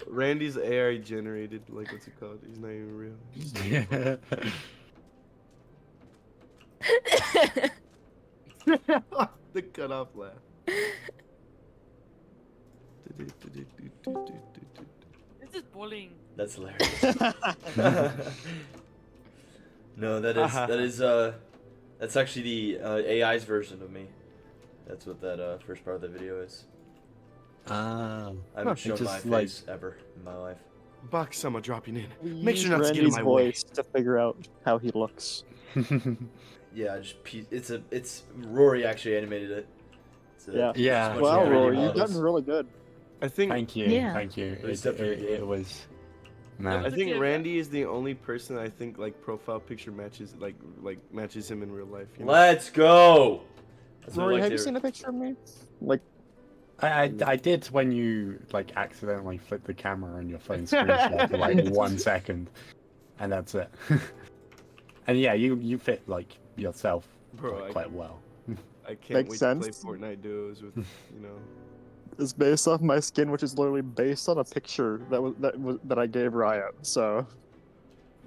Randy's AI generated. Like, what's it called? He's not even real. Yeah. The cutoff laugh. This is bullying. That's hilarious. No, that's actually the AI's version of me. That's what that first part of the video is. I haven't shown my face ever in my life. Bakasama dropping in. We Make sure use not to get in Randy's my way. voice to figure out how he looks. Yeah, it's Rory actually animated it. Yeah. Yeah. it's much Wow, like 3D Rory, you've models. gotten really good. I think Thank you. Yeah. Thank you. It's It was. Man. I think Randy is the only person I think like profile picture matches like matches him in real life. You know? Let's go. That's what I Rory, like have you to- seen a picture of me? Like, I did when you like accidentally flipped the camera on your phone screenshot for like 1 second, and that's it. And yeah, you fit like yourself Bro, quite well. I can't Makes wait sense. to play Fortnite duos with you know. it's based off my skin, which is literally based on a picture that I gave Riot. So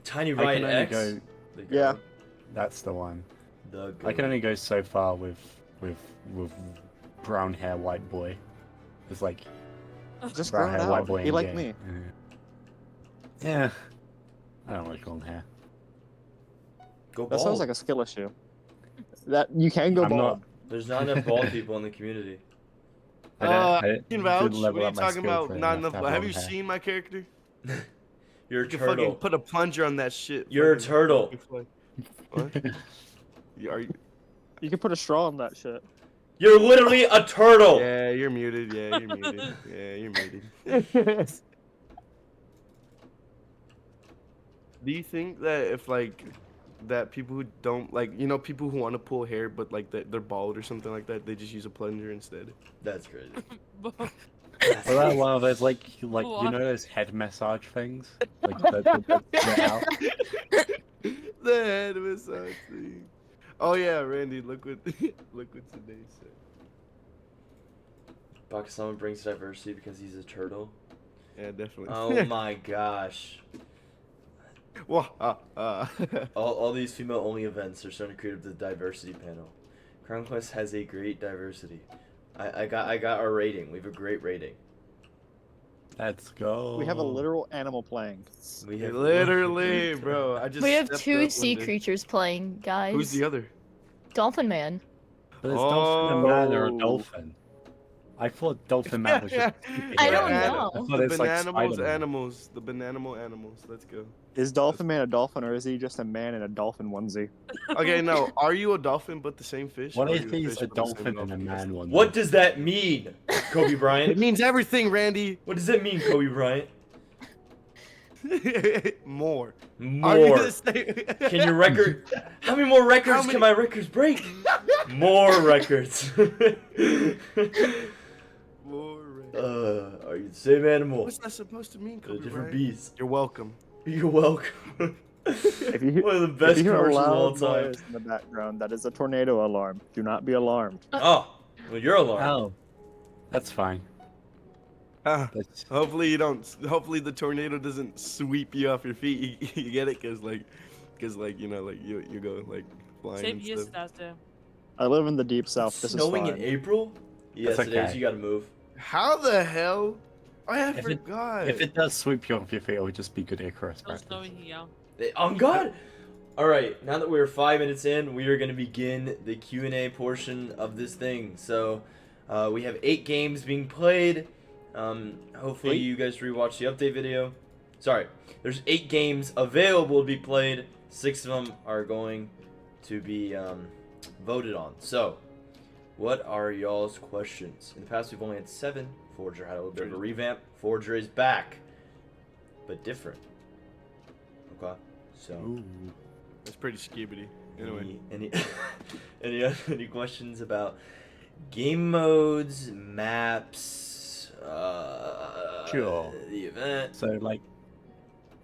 Tiny I can Riot only X. go. The goat. Yeah. That's the one. The I can goat. only go so far with brown hair white boy. It's like just brown grow it hair white out. boy. Be in like game. me. Yeah. I don't like long hair. Go That bald. sounds like a skill issue. That you can go I'm bald. not. There's not enough bald people in the community. I can vouch. didn't What level are you up my talking skill about? for Not enough enough. to Have long you hair. seen my character? You're a You can turtle. fucking put a plunger on that shit. You're a fucking- turtle. What? Are you? You can put a straw on that shit. You're literally a turtle. Yeah, you're muted. Yeah, you're muted. Yeah, you're muted. Do you think that if like that people who don't like people who want to pull hair but like they're bald or something like that, they just use a plunger instead? That's crazy. Well, that one of those like you What? know those head massage things, like they're out. The head massage thing. Oh yeah, Randy, look what today said. Bakasama brings diversity because he's a turtle. Yeah, definitely. Oh my gosh. Wah, All these female-only events are starting to create the diversity panel. Crown Quest has a great diversity. I got our rating. We have a great rating. Let's go. We have a literal animal playing. We have Literally, bro. I just We have stepped 2 up sea one day. creatures playing, guys. Who's the other? Dolphin Man. But is Dolphin a man or a Oh. dolphin? I thought Dolphin Man was just. I don't Yeah, know. I thought The it's like bananimals Spider-Man. animals. The bananimals animals. Let's go. Is Dolphin Man a dolphin, or is he just a man in a dolphin onesie? Okay, no. Are you a dolphin but the same fish? What or are if you he's fish a but the same dolphin and a man one? What does that mean, Kobe It Bryant? means everything, Randy. What does that mean, Kobe Bryant? More. Are you More. gonna say- Can your record? How many more records How many- can my records break? More records. More. Are you the same animal? What's that supposed to mean, They're Kobe different Bryant? beasts. You're welcome. You're welcome. If you, One of the if best you hear a commercials of all loud time. noise in the background, that is a tornado alarm. Do not be alarmed. Oh, well, you're alarmed. Oh, that's fine. Ah, That's, hopefully you don't. Hopefully the tornado doesn't sweep you off your feet. You get it? Cause like you go like flying Same and here, stuff. Sebastian. I live in the deep south. This is Snowing fine. in April? Yes, That's it is. okay. You gotta move. How the hell? I If it- forgot. if it does sweep you off your feet, it would just be good Icarus No practice. snowing here. On God! Alright, now that we're 5 minutes in, we are going to begin the Q&A portion of this thing. So, we have 8 games being played. Hopefully you guys rewatch the update video. Sorry, there's 8 games available to be played. 6 of them are going to be voted on. So, what are y'all's questions? In the past, we've only had 7. Forger had a little bit of a revamp. Forger is back, but different. Okay, so... Ooh. That's pretty skibidi. Anyway. Any questions about game modes, maps, Sure. the event? So like,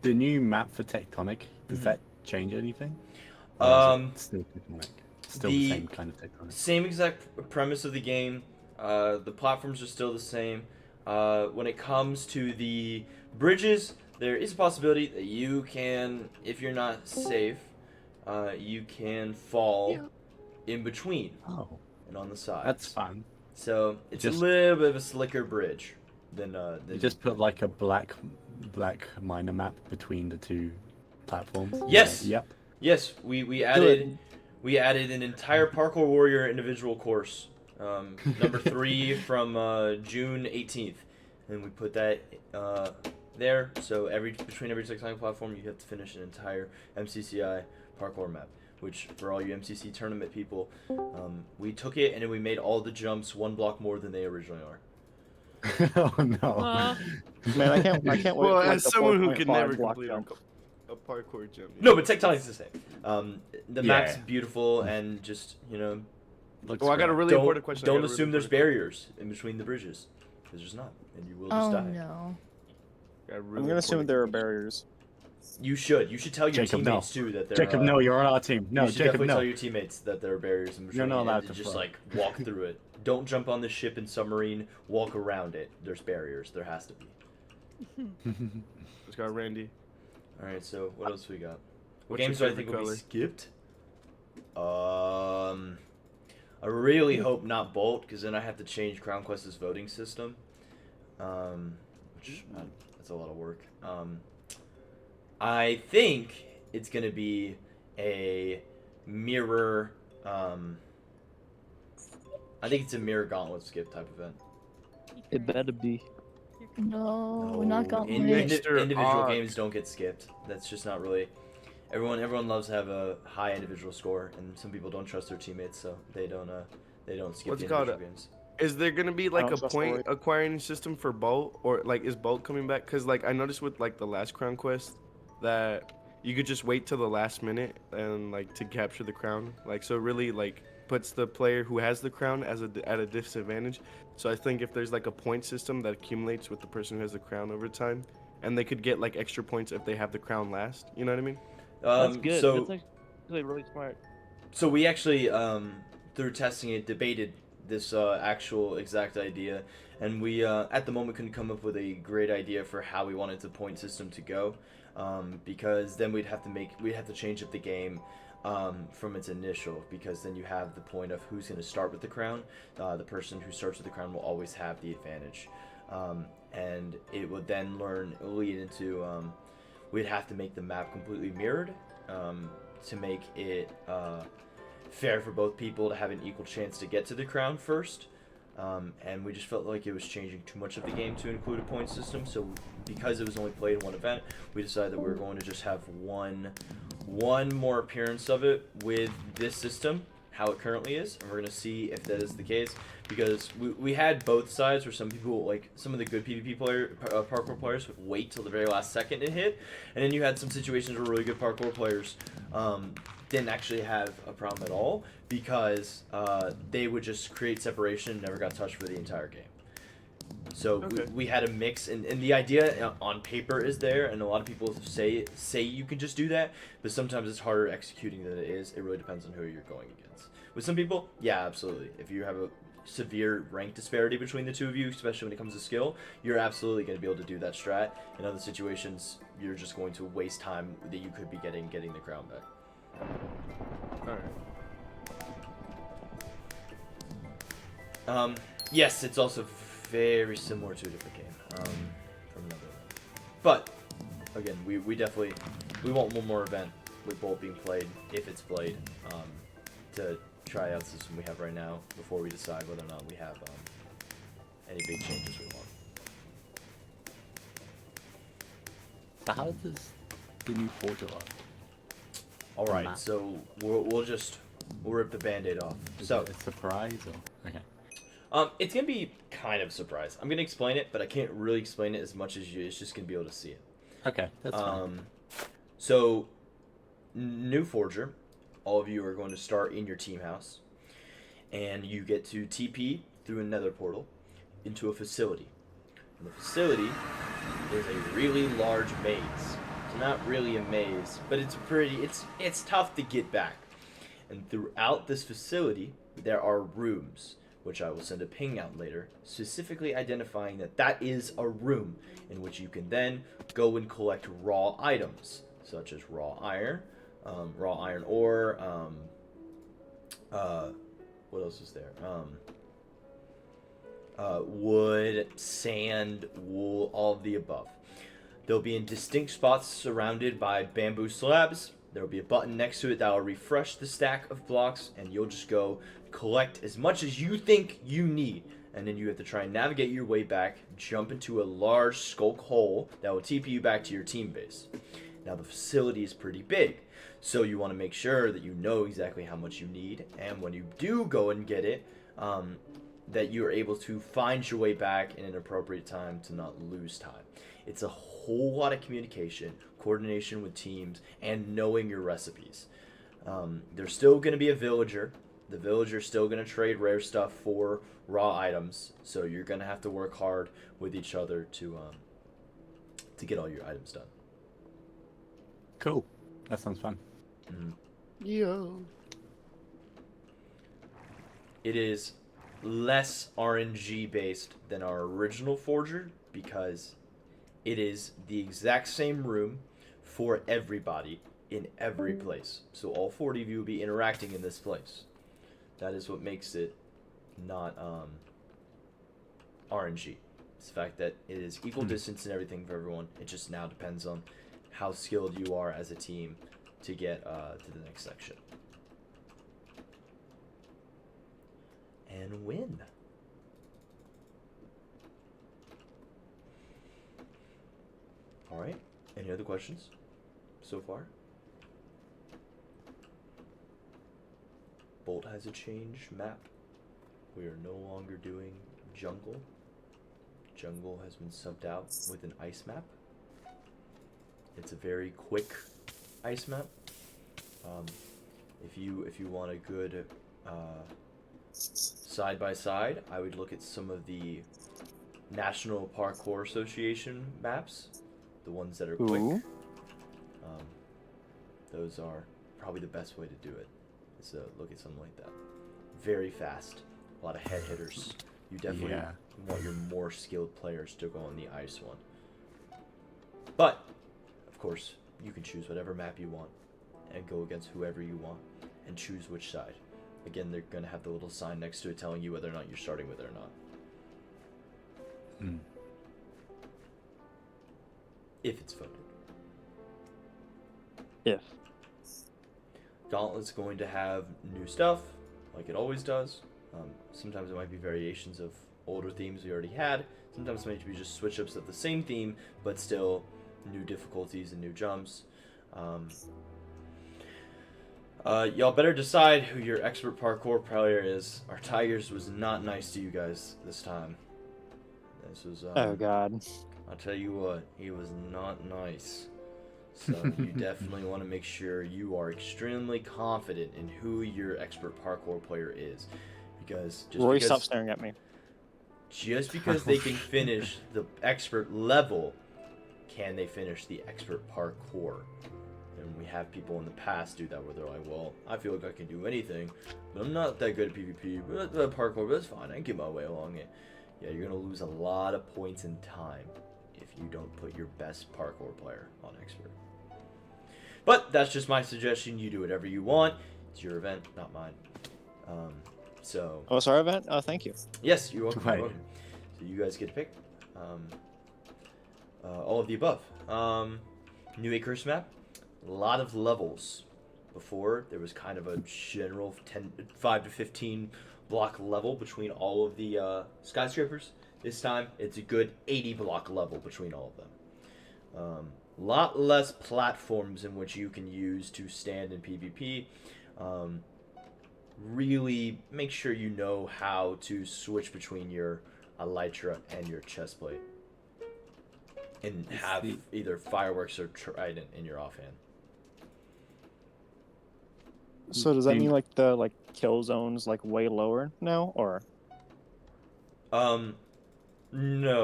the new map for Tectonic, does Mhm. that change anything? Or is it Um, still Tectonic. Still the- the same kind of Tectonic. Same exact premise of the game. The platforms are still the same. when it comes to the bridges, there is a possibility that you can, if you're not safe, you can fall in between Oh, and on the sides. that's fun. So it's Just- a little bit of a slicker bridge than You just put like a black minor map between the two platforms. Yes. Yep. Yes, we added an entire Parkour Warrior individual course, number 3 from June 18th, and we put that there. So between every tectonic platform, you have to finish an entire MCCI parkour map. Which for all you MCC tournament people, we took it and then we made all the jumps 1 block more than they originally are. Oh no. Man, I can't wait. Well, for, like, as the someone who 4.5 could never block complete jump. a parkour jump. No, but Tectonic's the same. The Yeah. map's beautiful and just Looks Well, I got a great. really important question. don't assume there's barriers in between the bridges, because there's not, and you will just Oh die. no. I'm gonna assume there are barriers. You should tell your Jacob, teammates too that there. Jacob, no, you're on our team. No, you should Jacob, definitely no. tell your teammates that there are barriers in between. You're not allowed and to just fly. like walk through it. Don't jump on the ship and submarine. Walk around it. There's barriers. There has to be. Let's go, Randy. All right. So what else we got? What What's your games do I favorite think will color? be skipped? I really hope not Bolt, because then I have to change Crown Quest's voting system. Which that's a lot of work. I think it's gonna be a mirror. I think it's a mirror gauntlet skip type event. It better be. No, not got In- me. Mr. individual Odd. games don't get skipped. That's just not really. Everyone loves to have a high individual score, and some people don't trust their teammates, so they don't skip What's the it called? individual games. Is there gonna be like don't a trust point Lloyd. acquiring system for Bolt, or like is Bolt coming back? Cause like I noticed with like the last Crown Quest that you could just wait till the last minute and like to capture the crown. Like so, it really like puts the player who has the crown at a disadvantage. So I think if there's like a point system that accumulates with the person who has the crown over time, and they could get like extra points if they have the crown last. You know what I mean? That's good. So That's actually really smart. So we actually, through testing it, debated this actual exact idea, and we at the moment couldn't come up with a great idea for how we wanted the point system to go, because then we'd have to change up the game from its initial, because then you have the point of who's going to start with the crown. The person who starts with the crown will always have the advantage, and it would then lead into we'd have to make the map completely mirrored to make it fair for both people to have an equal chance to get to the crown first. And we just felt like it was changing too much of the game to include a point system. So because it was only played in one event, we decided that we were going to just have one more appearance of it with this system, how it currently is, and we're going to see if that is the case. Because we had both sides where some people, like some of the good PvP parkour players, would wait till the very last second to hit, and then you had some situations where really good parkour players didn't actually have a problem at all, because they would just create separation and never got touched for the entire game. So Okay. we had a mix, and the idea on paper is there, and a lot of people say you can just do that, but sometimes it's harder executing than it is. It really depends on who you're going against. With some people, yeah, absolutely. If you have a severe rank disparity between the two of you, especially when it comes to skill, you're absolutely going to be able to do that strat. In other situations, you're just going to waste time that you could be getting the crown back. All right. Yes, it's also very similar to a different game from another event. But again, we definitely want one more event with Bolt being played, if it's played, to try out the system we have right now before we decide whether or not we have any big changes we want. So how does the new Forger look? All right, Map. so we'll rip the Band-Aid off. Is So it a surprise or okay? it's gonna be kind of a surprise. I'm gonna explain it, but I can't really explain it as much as you. It's just gonna be able to see it. Okay, that's fine. So, new Forger, all of you are going to start in your team house, and you get to TP through a nether portal into a facility. And the facility is a really large maze. It's not really a maze, but it's tough to get back. And throughout this facility, there are rooms. which I will send a ping out later, specifically identifying that that is a room in which you can then go and collect raw items, such as raw iron ore, what else is there? Wood, sand, wool, all of the above. They'll be in distinct spots surrounded by bamboo slabs. There will be a button next to it that will refresh the stack of blocks, and you'll just go collect as much as you think you need. And then you have to try and navigate your way back, jump into a large skulk hole that will TP you back to your team base. Now the facility is pretty big, so you want to make sure that you know exactly how much you need, and when you do go and get it, that you're able to find your way back in an appropriate time to not lose time. It's a whole lot of communication, coordination with teams, and knowing your recipes. There's still going to be a villager. The villager's still going to trade rare stuff for raw items, so you're going to have to work hard with each other to get all your items done. Cool. That sounds fun. Yo. It is less RNG based than our original Forger because it is the exact same room for everybody in every place. So all 40 of you will be interacting in this place. That is what makes it not RNG. It's the fact that it is equal distance and everything for everyone. It just now depends on how skilled you are as a team to get to the next section. And win. Alright, any other questions so far? Bolt has a change map. We are no longer doing jungle. Jungle has been subbed out with an ice map. It's a very quick ice map. If you want a good side by side, I would look at some of the National Parkour Association maps, the ones that are quick. Ooh. Those are probably the best way to do it. Is look at something like that. Very fast, a lot of head hitters. You definitely want your more skilled players to go on the ice one. But of course, you can choose whatever map you want and go against whoever you want and choose which side. Again, they're going to have the little sign next to it telling you whether or not you're starting with it or not. If it's voted. If. Gauntlet's going to have new stuff, like it always does. Sometimes it might be variations of older themes we already had. Sometimes it might be just switch-ups of the same theme, but still new difficulties and new jumps. Y'all better decide who your expert parkour player is. Our Tigers was not nice to you guys this time. This was, Oh God. I'll tell you what, he was not nice. So you definitely want to make sure you are extremely confident in who your expert parkour player is. Because Roy, stop staring at me. Just because they can finish the expert level, can they finish the expert parkour? And we have people in the past do that where they're like, well, I feel like I can do anything, but I'm not that good at PvP, but parkour, but that's fine, I can get my way along it. Yeah, you're going to lose a lot of points in time if you don't put your best parkour player on expert. But that's just my suggestion. You do whatever you want. It's your event, not mine. So. Oh, it's our event? Oh, thank you. Yes, you're welcome. Right. You're welcome. So you guys get to pick. All of the above. New Acres map. A lot of levels. Before, there was kind of a general 5 to 15 block level between all of the skyscrapers. This time, it's a good 80 block level between all of them. Lot less platforms in which you can use to stand in PvP. Really make sure you know how to switch between your elytra and your chestplate. And have either fireworks or trident in your offhand. So does that mean like the kill zone's way lower now, or? No,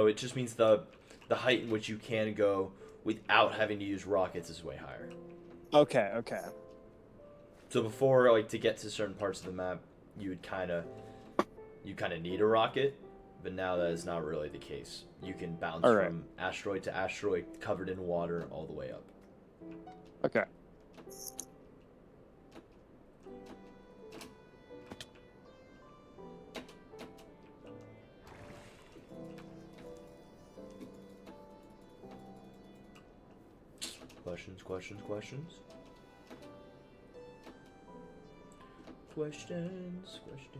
it just means the height in which you can go without having to use rockets is way higher. Okay, okay. So before, to get to certain parts of the map, you you kind of need a rocket, but now that is not really the case. You can bounce All right. from asteroid to asteroid covered in water all the way up. Okay. Questions, questions, questions? Questions, questions.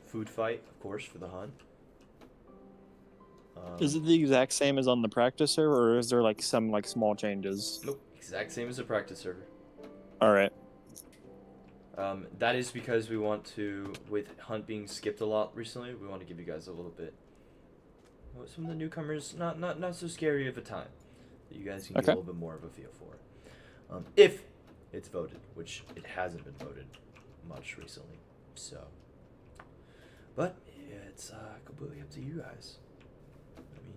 Food fight, of course, for the hunt. Is it the exact same as on the practice server, or is there like some like small changes? Nope, exact same as a practice server. All right. That is because we want to, with hunt being skipped a lot recently, we want to give you guys a little bit. Well, some of the newcomers, not so scary of a time. That you guys can get a little bit more of a feel for. If it's voted, which it hasn't been voted much recently, so. But yeah, it's completely up to you guys. I mean,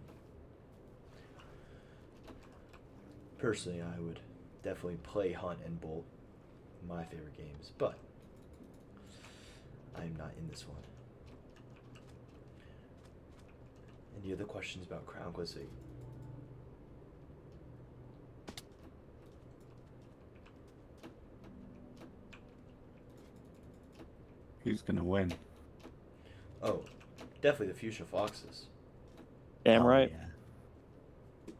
personally, I would definitely play Hunt and Bolt, my favorite games, but I am not in this one. Any other questions about Crown Quest 8? Who's gonna win? Oh, definitely the Fuchsia Foxes. Damn Oh, right. Yeah.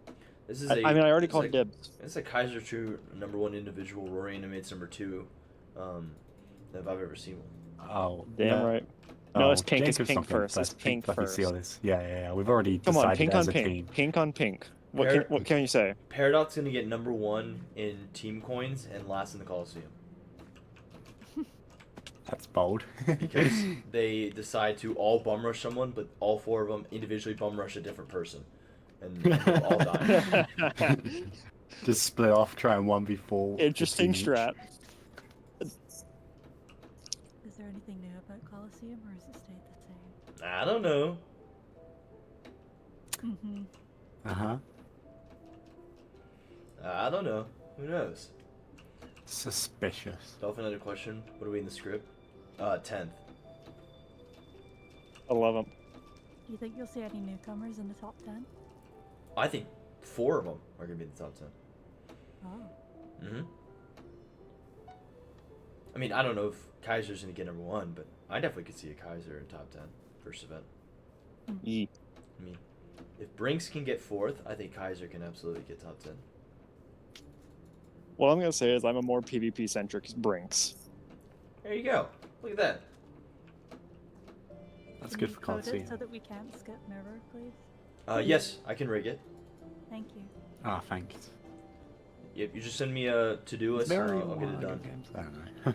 This is I mean, I already it's called like, dibs. It's a Kaiser True #1 individual. Rory Animates #2. If I've ever seen one. Oh, Damn no. right. No, it's Oh, pink. It's Jacob's pink not gonna first. It's first. pink Let me see all first. this. Yeah. We've already Come on, decided pink as on a pink. team. Pink on pink. What Par- can you say? Paradox gonna get #1 in team coins and last in the Coliseum That's bold. because they decide to all bum rush someone, but all 4 of them individually bum rush a different person, and they'll all die. Just split off, try and 1v4. Interesting 15 each. strat. Is there anything new about Coliseum, or has it stayed the same? I don't know. Mm-hmm. Uh-huh. I don't know. Who knows? Suspicious. Dolphin, another question. What are we in the script? 10th. 11. Do you think you'll see any newcomers in the top 10? I think 4 of them are gonna be in the top 10. Oh. Mm-hmm. I mean, I don't know if Kaiser's gonna get #1, but I definitely could see a Kaiser in top 10 first event. Yee. I mean, if Brinks can get 4th, I think Kaiser can absolutely get top 10. What I'm gonna say is I'm a more PvP centric Brinks. There you go. Look at that. That's Can good you for code it Coliseum. so that we can't skip mirror, please? Yes, I can rig it. Thank you. Ah, thanks. Yep, you just send me a to-do list and I'll get it done. Games? I don't know.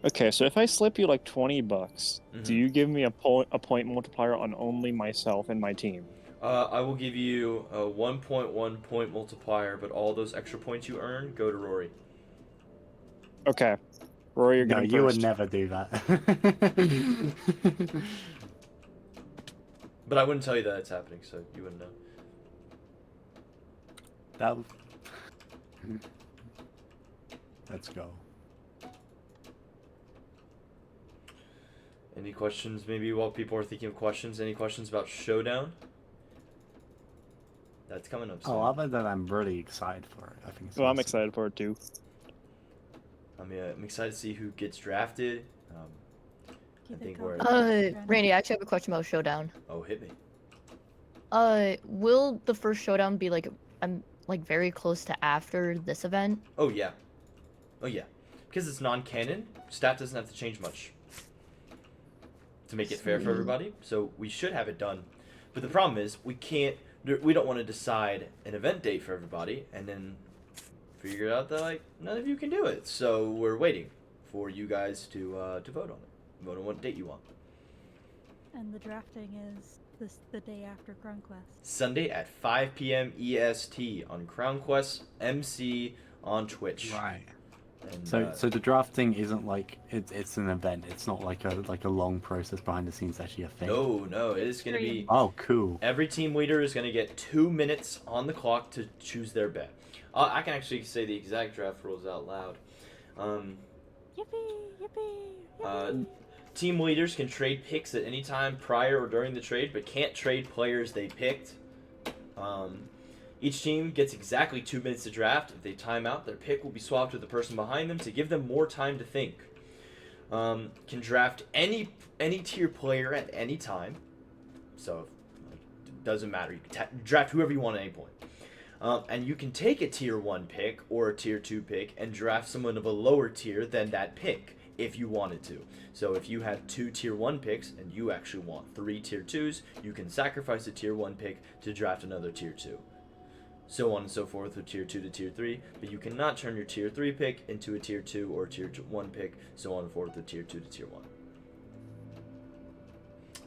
Okay, so if I slip you like $20, Mhm. do you give me a point multiplier on only myself and my team? I will give you a 1.1 point multiplier, but all those extra points you earn go to Rory. Okay. Rory, you're No, getting you would first. never do that. But I wouldn't tell you that it's happening, so you wouldn't know. that. Let's go. Any questions? Maybe while people are thinking of questions, any questions about Showdown? That's coming up soon. Oh, other than I'm really excited for it. I think. It's Well, I'm awesome. excited for it too. I'm excited to see who gets drafted. Do I you think I'll we're- be Brandon? Randy, I actually have a question about Showdown. Oh, hit me. Will the first Showdown be like very close to after this event? Oh yeah. Oh yeah. Because it's non-canon, stat doesn't have to change much to make it fair for everybody. So we should have it done. But the problem is we don't want to decide an event date for everybody and then figure out that like none of you can do it. So we're waiting for you guys to vote on it. Vote on what date you want. And the drafting is the day after Crown Quest. Sunday at 5 p.m. EST on Crown Quest MC on Twitch. Right. And, So the drafting isn't like it's an event. It's not like a long process behind the scenes. Actually, a thing. no, it is going to be. Oh, cool. Every team leader is going to get 2 minutes on the clock to choose their bet. I can actually say the exact draft rules out loud. Yippee! Yippee! Uh, Yippee! Team leaders can trade picks at any time prior or during the trade, but can't trade players they picked. Each team gets exactly 2 minutes to draft. If they time out, their pick will be swapped with the person behind them to give them more time to think. Can draft any tier player at any time. So, it doesn't matter. You can draft whoever you want at any point. And you can take a tier 1 pick or a tier 2 pick and draft someone of a lower tier than that pick if you wanted to. So if you had 2 tier 1 picks and you actually want 3 tier 2s, you can sacrifice a tier 1 pick to draft another tier 2. So on and so forth with tier 2 to tier 3, but you cannot turn your tier 3 pick into a tier 2 or tier 1 pick, so on and forth with tier 2 to tier 1.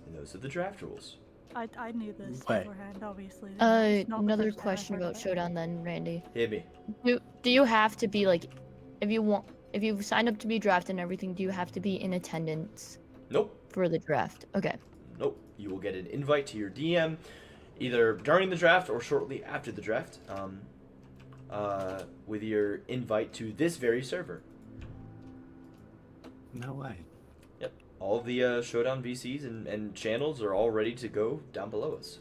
And those are the draft rules. I knew this Wait. beforehand, obviously. It's not the Another first time I've question heard about of it. Showdown then, Randy. Hit me. Do you have to be like, if you've signed up to be drafted and everything, do you have to be in attendance Nope. for the draft? Okay. Nope. You will get an invite to your DM either during the draft or shortly after the draft with your invite to this very server. No way. Yep. All of the Showdown VCs and channels are all ready to go down below us.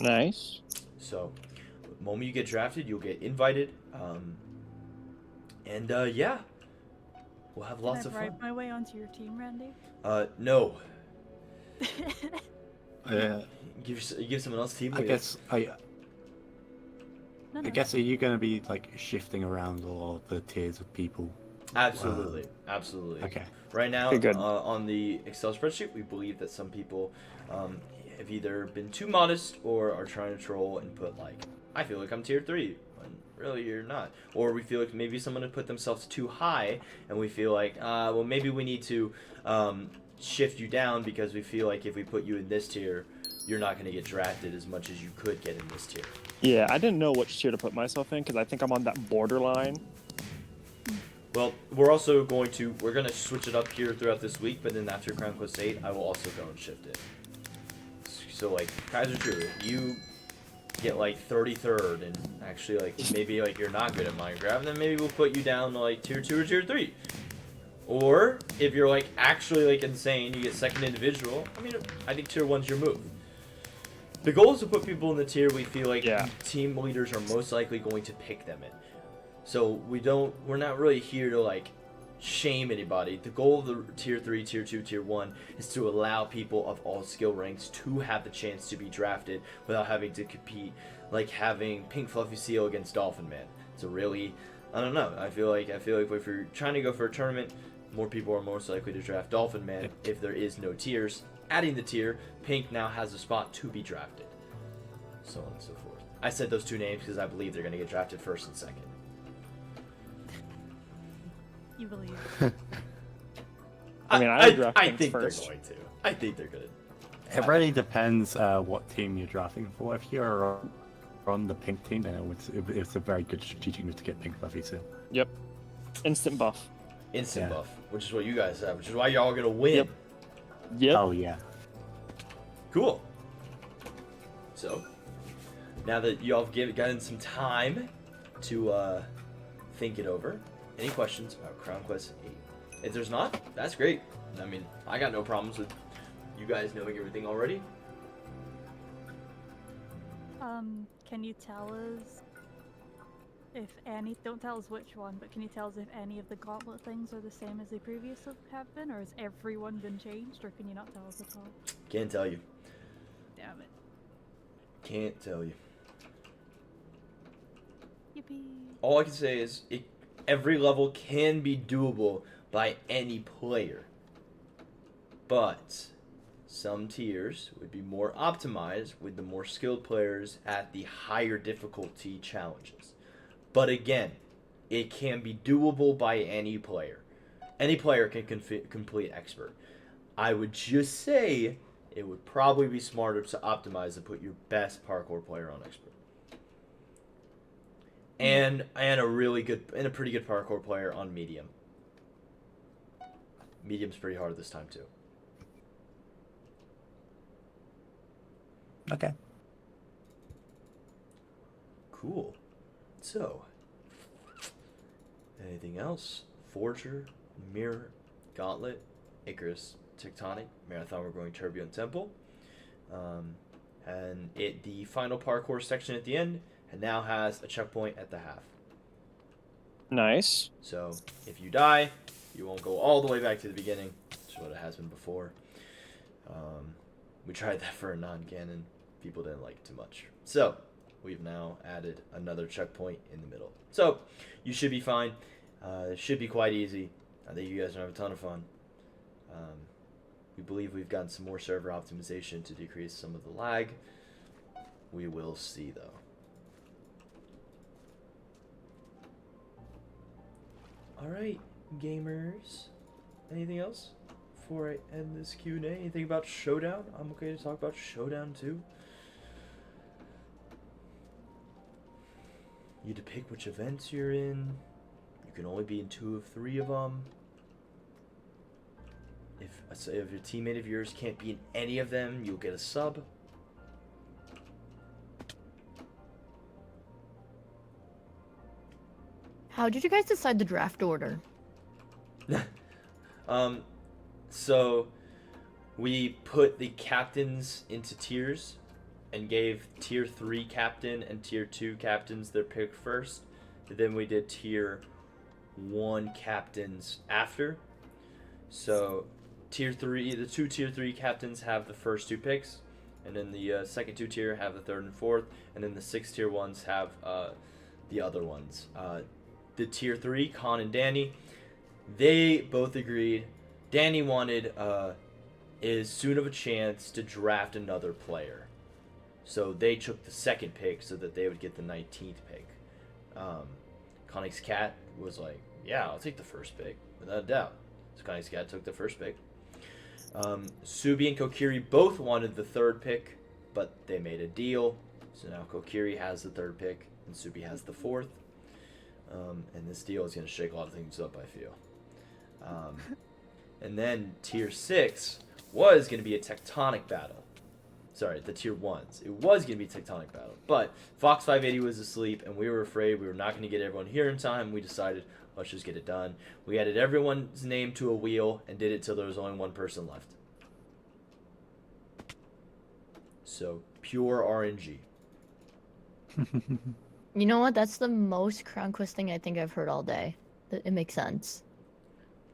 Nice. So, the moment you get drafted, you'll get invited. Yeah. We'll have lots Can of I fun. bribe my way onto your team, Randy? No. Yeah. Give someone else team I leader. guess No, I no. guess are you going to be like shifting around all of the tiers of people? Absolutely. Absolutely. Okay. Right now, Okay, good. on the Excel spreadsheet, we believe that some people have either been too modest or are trying to troll and put like, I feel like I'm tier 3, when really you're not. Or we feel like maybe someone had put themselves too high, and we feel like, well, maybe we need to shift you down because we feel like if we put you in this tier, you're not going to get drafted as much as you could get in this tier. Yeah, I didn't know which tier to put myself in because I think I'm on that borderline. Well, we're also going to switch it up here throughout this week, but then after Crown Quest 8, I will also go and shift it. So, like, Kaiser True, you get, like, 33rd, and actually, like, maybe, like, you're not good at Minecraft, then maybe we'll put you down to, like, tier 2 or tier 3. Or, if you're, like, actually, like, insane, you get second individual, I mean, I think tier 1's your move. The goal is to put people in the tier we feel like team leaders are most likely going to pick them in. So we're not really here to like shame anybody. The goal of the tier 3, tier 2, tier 1 is to allow people of all skill ranks to have the chance to be drafted without having to compete, like having Pink Fluffy Seal against Dolphin Man. It's a really, I don't know. I feel like if you're trying to go for a tournament, more people are most likely to draft Dolphin Man if there is no tiers. Adding the tier, Pink now has a spot to be drafted. So on and so forth. I said those two names because I believe they're going to get drafted first and second. You believe. I mean, I would draft I Pink think first. they're going to. I think they're going to. It really depends what team you're drafting for. If you're on the pink team, then it's a very good strategic move to get Pink Fluffy Seal. Yep. Instant buff. Instant Yeah. buff, which is what you guys have, which is why y'all going to win. Yep. Yep. Oh yeah. Cool. So, now that y'all have gotten some time to think it over, any questions about Crown Quest 8? If there's not, that's great. I mean, I got no problems with you guys knowing everything already. Can you tell us if any? Don't tell us which one, but can you tell us if any of the gauntlet things are the same as they previously have been, or has everyone been changed, or can you not tell us at all? Can't tell you. Damn it. Can't tell you. Yippee. All I can say is every level can be doable by any player. But some tiers would be more optimized with the more skilled players at the higher difficulty challenges. But again, it can be doable by any player. Any player can complete expert. I would just say it would probably be smarter to optimize and put your best parkour player on expert. And a pretty good parkour player on medium. Medium's pretty hard this time too. Okay. Cool. So, anything else? Forger, Mirror, Gauntlet, Icarus, Tectonic, Marathon, we're going Turbulent Temple. And the final parkour section at the end now has a checkpoint at the half. Nice. So if you die, you won't go all the way back to the beginning, which is what it has been before. We tried that for a non-canon. People didn't like it too much. So we've now added another checkpoint in the middle. So you should be fine. It should be quite easy. I think you guys are going to have a ton of fun. We believe we've gotten some more server optimization to decrease some of the lag. We will see, though. Alright, gamers. Anything else before I end this Q&A? Anything about Showdown? I'm okay to talk about Showdown, too. You to pick which events you're in. You can only be in 2 of 3 of them. If your teammate of yours can't be in any of them, you'll get a sub. How did you guys decide the draft order? So we put the captains into tiers and gave tier 3 captain and tier 2 captains their pick first. Then we did tier 1 captains after. So tier 3, the 2 tier 3 captains have the first 2 picks, and then the second 2 tier have the 3rd and 4th, and then the 6 tier ones have the other ones. The tier 3, Con and Danny, they both agreed. Danny wanted as soon of a chance to draft another player, so they took the 2nd pick so that they would get the 19th pick. Connie's cat was like, yeah, I'll take the 1st pick without a doubt. So Connie's cat took the 1st pick. Subi and Kokiri both wanted the 3rd pick, but they made a deal. So now Kokiri has the 3rd pick and Subi has the 4th. And this deal is going to shake a lot of things up, I feel. And then tier 6 was going to be a tectonic battle. Sorry, the tier 1s. It was going to be a tectonic battle. But Fox 580 was asleep, and we were afraid we were not going to get everyone here in time. We decided, let's just get it done. We added everyone's name to a wheel and did it till there was only 1 person left. So, pure RNG. You know what? That's the most Crown Quest thing I think I've heard all day. It makes sense.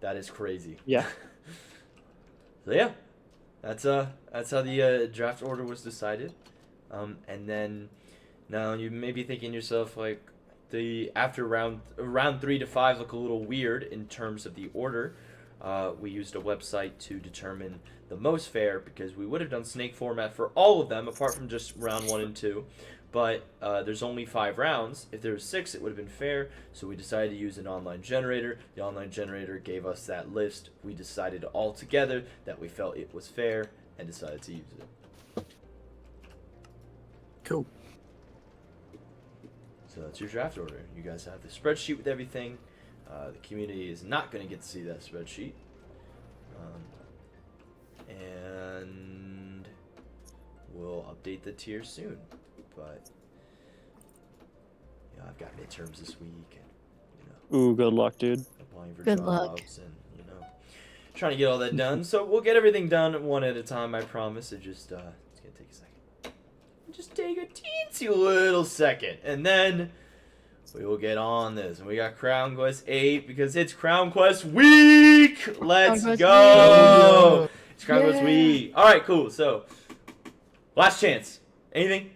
That is crazy. Yeah. So yeah, that's how the draft order was decided. And then now you may be thinking to yourself, like, after round 3 to 5 look a little weird in terms of the order. We used a website to determine the most fair, because we would have done snake format for all of them apart from just round 1 and 2. But there's only 5 rounds. If there was 6, it would have been fair. So we decided to use an online generator. The online generator gave us that list. We decided all together that we felt it was fair and decided to use it. Cool. So that's your draft order. You guys have the spreadsheet with everything. The community is not going to get to see that spreadsheet. And we'll update the tiers soon. But you know, I've got midterms this week, and Ooh, good luck, dude. applying for Good jobs, luck. and trying to get all that done. So we'll get everything done 1 at a time. I promise. It's just it's gonna take a second. Just take a teensy little second, and then we will get on this. And we got Crown Quest 8 because it's Crown Quest week. Let's Quest go. week. It's Crown Quest Yeah. week. All right, cool. So last chance. Anything?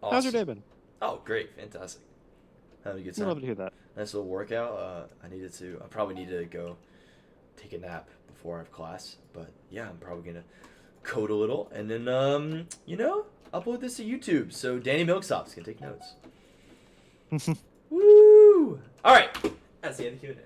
How's your Awesome. day been? Oh, great, fantastic. Having a good I'd love time. to hear that. Nice little workout. I probably need to go take a nap before I have class. But yeah, I'm probably gonna code a little and then upload this to YouTube. So Danny Milksop's can take notes. Woo! All right, that's the end of the Q&A.